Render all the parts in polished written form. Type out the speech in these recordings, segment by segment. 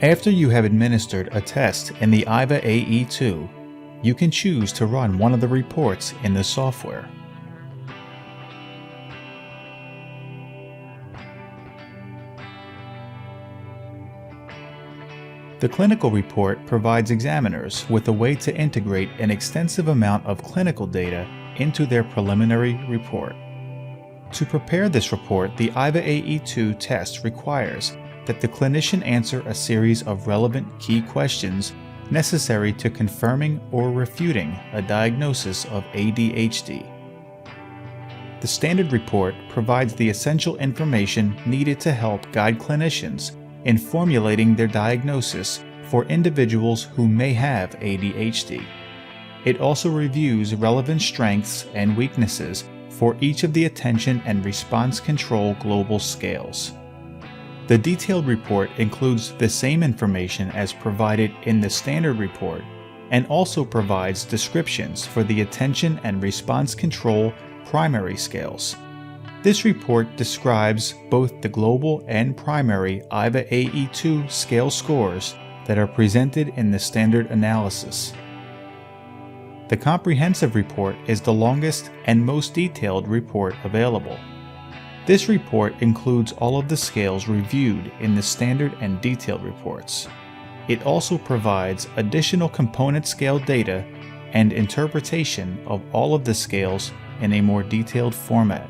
After you have administered a test in the IVA-AE2, you can choose to run one of the reports in the software. The clinical report provides examiners with a way to integrate an extensive amount of clinical data into their preliminary report. To prepare this report, the IVA-AE2 test requires that the clinician answer a series of relevant key questions necessary to confirming or refuting a diagnosis of ADHD. The standard report provides the essential information needed to help guide clinicians in formulating their diagnosis for individuals who may have ADHD. It also reviews relevant strengths and weaknesses for each of the attention and response control global scales. The detailed report includes the same information as provided in the standard report and also provides descriptions for the attention and response control primary scales. This report describes both the global and primary IVA-AE2 scale scores that are presented in the standard analysis. The comprehensive report is the longest and most detailed report available. This report includes all of the scales reviewed in the standard and detailed reports. It also provides additional component scale data and interpretation of all of the scales in a more detailed format.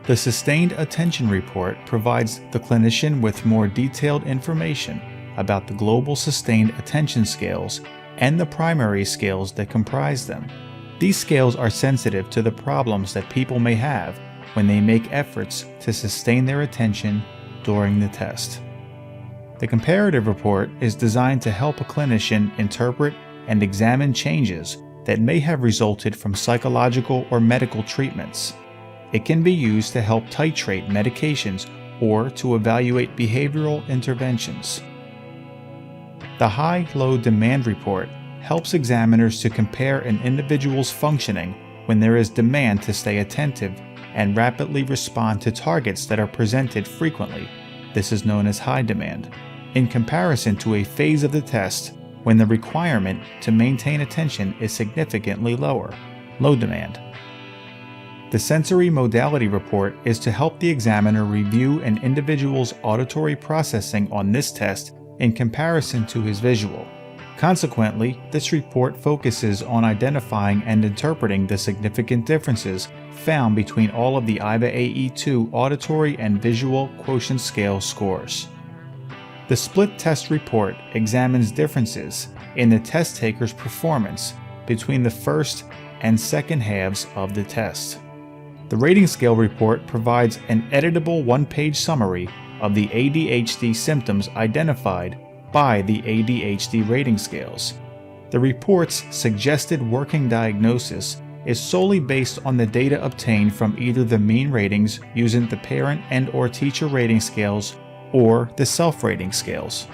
The Sustained Attention Report provides the clinician with more detailed information about the global sustained attention scales and the primary scales that comprise them. These scales are sensitive to the problems that people may have when they make efforts to sustain their attention during the test. The Comparative Report is designed to help a clinician interpret and examine changes that may have resulted from psychological or medical treatments. It can be used to help titrate medications or to evaluate behavioral interventions. The High-Low Demand Report helps examiners to compare an individual's functioning when there is demand to stay attentive and rapidly respond to targets that are presented frequently. This is known as high demand, in comparison to a phase of the test when the requirement to maintain attention is significantly lower, low demand. The Sensory Modality Report is to help the examiner review an individual's auditory processing on this test in comparison to his visual. Consequently, this report focuses on identifying and interpreting the significant differences found between all of the IVA-AE2 auditory and visual quotient scale scores. The Split Test Report examines differences in the test taker's performance between the first and second halves of the test. The Rating Scale Report provides an editable one-page summary of the ADHD symptoms identified by the ADHD rating scales. The report's suggested working diagnosis is solely based on the data obtained from either the mean ratings using the parent and/or teacher rating scales or the self-rating scales.